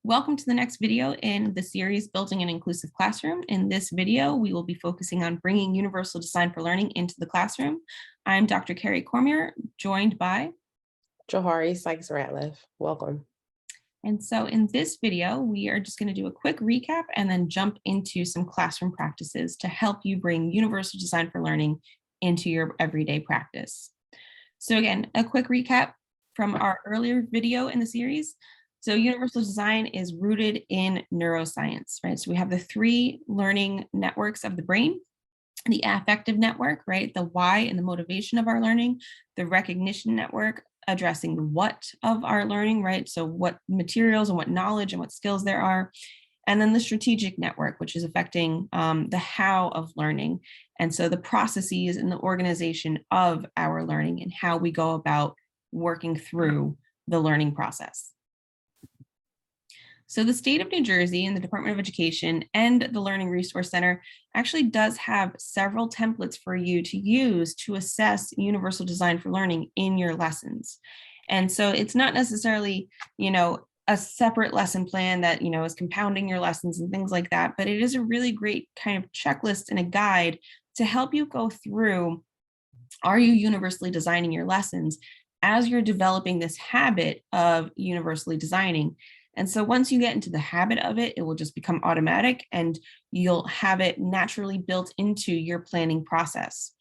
Welcome to the next video in the series Building an Inclusive Classroom. In this video, we will be focusing on bringing universal design for learning into the classroom. I'm Dr. Kerry Cormier, joined by Johari, Sykes-Ratliff. Welcome. And so in this video, we are just going to do a quick recap and then jump into some classroom practices to help you bring universal design for learning into your everyday practice. So again, a quick recap from our earlier video in the series. So universal design is rooted in neuroscience, right? So we have the three learning networks of the brain: the affective network, right? The why and the motivation of our learning; the recognition network, addressing the what of our learning, right? So what materials and what knowledge and what skills there are. And then the strategic network, which is affecting the how of learning. And so the processes and the organization of our learning and how we go about working through the learning process. So the state of New Jersey and the Department of Education and the Learning Resource Center actually does have several templates for you to use to assess universal design for learning in your lessons. And so it's not necessarily, a separate lesson plan that, is compounding your lessons and things like that, but it is a really great kind of checklist and a guide to help you go through, are you universally designing your lessons as you're developing this habit of universally designing. And so once you get into the habit of it, it will just become automatic and you'll have it naturally built into your planning process.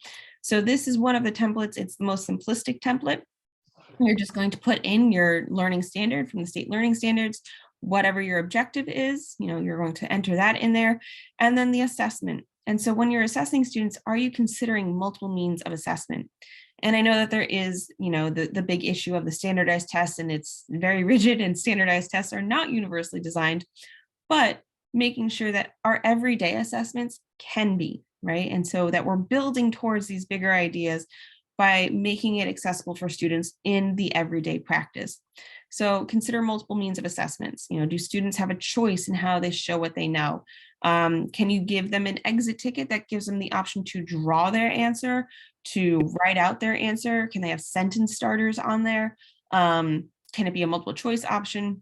So this is one of the templates. It's the most simplistic template. You're just going to put in your learning standard from the state learning standards, whatever your objective is, you're going to enter that in there, and then the assessment. And so when you're assessing students, are you considering multiple means of assessment? And I know that there is, the big issue of the standardized tests, and it's very rigid, and standardized tests are not universally designed, but making sure that our everyday assessments can be, right? And so that we're building towards these bigger ideas by making it accessible for students in the everyday practice. So consider multiple means of assessments. Do students have a choice in how they show what they know? Can you give them an exit ticket that gives them the option to draw their answer, to write out their answer? Can they have sentence starters on there? Can it be a multiple choice option?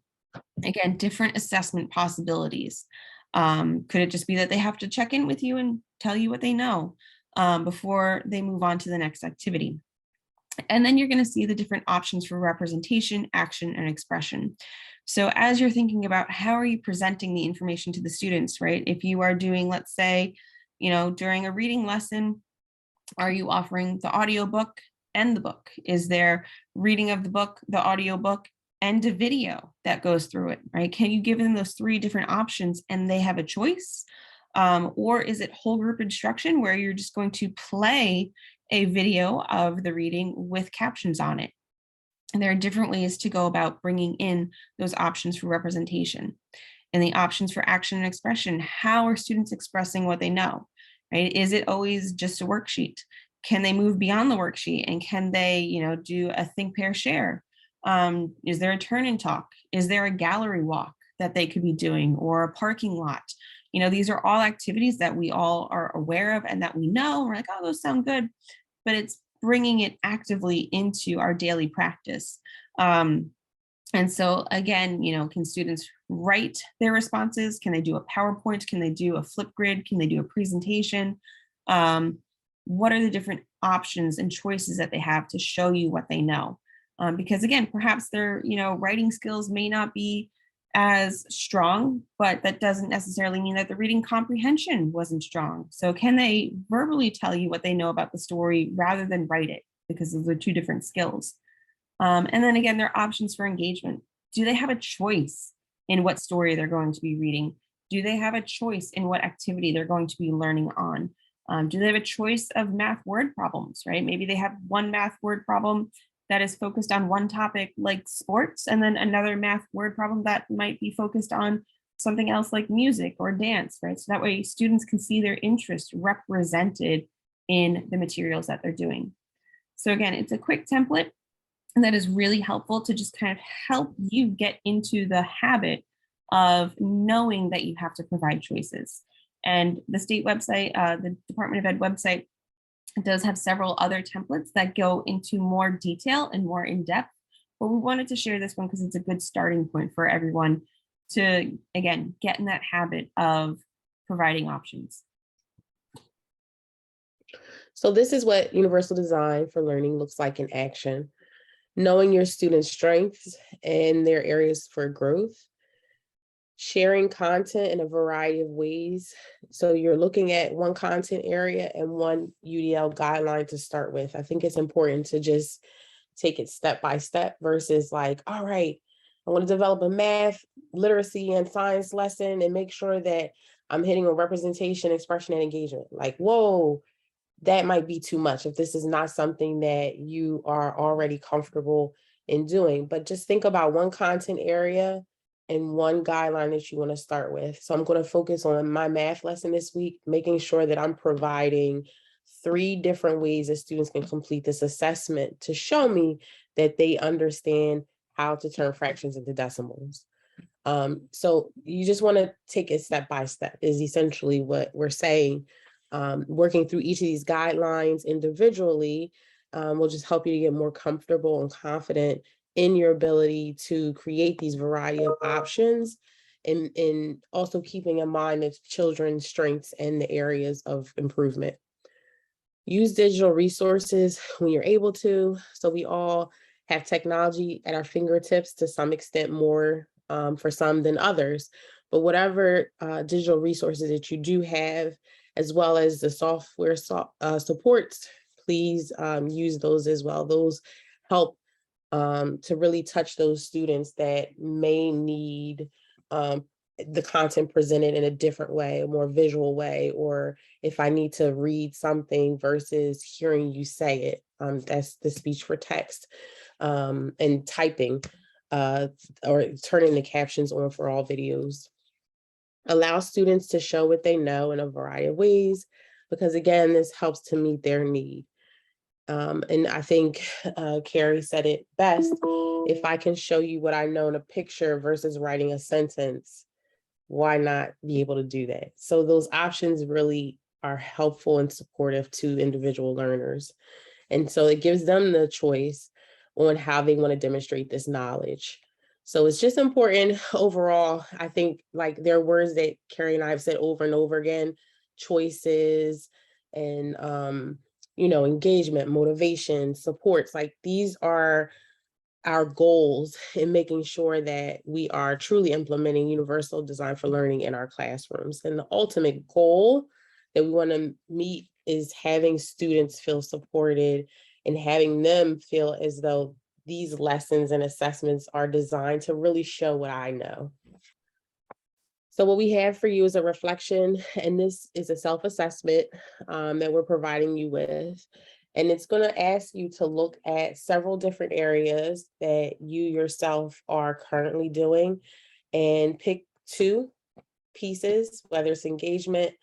Again, different assessment possibilities. Could it just be that they have to check in with you and tell you what they know before they move on to the next activity? And then you're going to see the different options for representation, action, and expression. So as you're thinking about how are you presenting the information to the students, right? If you are doing, let's say, during a reading lesson, are you offering the audiobook and the book? Is there reading of the book, the audiobook, and a video that goes through it, right? Can you give them those three different options and they have a choice? Or is it whole group instruction where you're just going to play a video of the reading with captions on it? And there are different ways to go about bringing in those options for representation. And the options for action and expression: how are students expressing what they know, right? Is it always just a worksheet? Can they move beyond the worksheet? And can they, do a think, pair, share? Is there a turn and talk? Is there a gallery walk that they could be doing, or a parking lot? These are all activities that we all are aware of and that we know. We're like, oh, those sound good, but it's bringing it actively into our daily practice. And so again, can students write their responses? Can they do a PowerPoint? Can they do a Flipgrid? Can they do a presentation? What are the different options and choices that they have to show you what they know? Because again, perhaps their, writing skills may not be as strong, but that doesn't necessarily mean that the reading comprehension wasn't strong. So can they verbally tell you what they know about the story rather than write it? Because those are two different skills. And then again, there are options for engagement. Do they have a choice in what story they're going to be reading? Do they have a choice in what activity they're going to be learning on? Do they have a choice of math word problems, right? Maybe they have one math word problem that is focused on one topic like sports, and then another math word problem that might be focused on something else like music or dance, right? So that way students can see their interest represented in the materials that they're doing. So again, it's a quick template that is really helpful to just kind of help you get into the habit of knowing that you have to provide choices. And the state website, the Department of Ed website, does have several other templates that go into more detail and more in depth, but we wanted to share this one because it's a good starting point for everyone to, again, get in that habit of providing options. So this is what universal design for learning looks like in action. Knowing your students' strengths and their areas for growth. Sharing content in a variety of ways. So you're looking at one content area and one UDL guideline to start with. I think it's important to just take it step by step versus like, all right, I want to develop a math, literacy, and science lesson and make sure that I'm hitting on representation, expression, and engagement. Like, whoa, that might be too much if this is not something that you are already comfortable in doing. But just think about one content area and one guideline that you want to start with. So I'm going to focus on my math lesson this week, making sure that I'm providing 3 different ways that students can complete this assessment to show me that they understand how to turn fractions into decimals. So you just want to take it step by step is essentially what we're saying. Working through each of these guidelines individually will just help you to get more comfortable and confident in your ability to create these variety of options and also keeping in mind the children's strengths and the areas of improvement. Use digital resources when you're able to. So we all have technology at our fingertips to some extent more for some than others. But whatever digital resources that you do have, as well as the software supports, please use those as well. Those help to really touch those students that may need the content presented in a different way, a more visual way, or if I need to read something versus hearing you say it. That's the speech for text and typing or turning the captions on for all videos. Allow students to show what they know in a variety of ways, because again, this helps to meet their need. And I think Kerry said it best. If I can show you what I know in a picture versus writing a sentence, why not be able to do that? So those options really are helpful and supportive to individual learners. And so it gives them the choice on how they want to demonstrate this knowledge. So it's just important overall. I think like there are words that Kerry and I have said over and over again, choices and, engagement, motivation, supports, like these are our goals in making sure that we are truly implementing universal design for learning in our classrooms. And the ultimate goal that we want to meet is having students feel supported and having them feel as though these lessons and assessments are designed to really show what I know. So what we have for you is a reflection, and this is a self-assessment that we're providing you with. And it's going to ask you to look at several different areas that you yourself are currently doing and pick 2 pieces, whether it's engagement,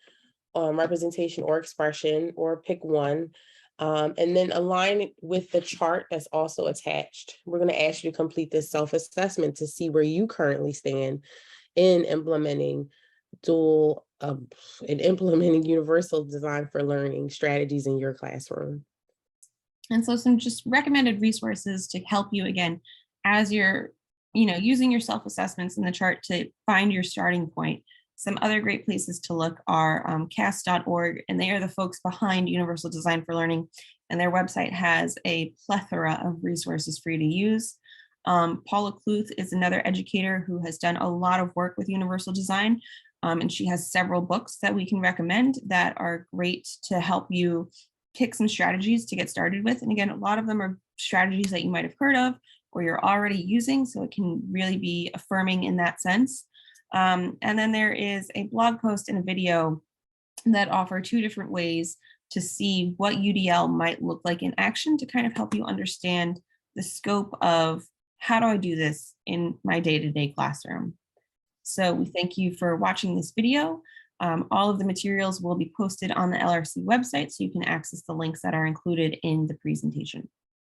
representation, or expression, or pick 1. And then align it with the chart that's also attached. We're going to ask you to complete this self-assessment to see where you currently stand in implementing dual and implementing universal design for learning strategies in your classroom. And so some just recommended resources to help you again, as you're, using your self-assessments in the chart to find your starting point. Some other great places to look are CAST.org, and they are the folks behind Universal Design for Learning, and their website has a plethora of resources for you to use. Paula Kluth is another educator who has done a lot of work with universal design, and she has several books that we can recommend that are great to help you pick some strategies to get started with. And again, a lot of them are strategies that you might have heard of or you're already using, so it can really be affirming in that sense. And then there is a blog post and a video that offer 2 different ways to see what UDL might look like in action to kind of help you understand the scope of how do I do this in my day-to-day classroom. So we thank you for watching this video. All of the materials will be posted on the LRC website, so you can access the links that are included in the presentation.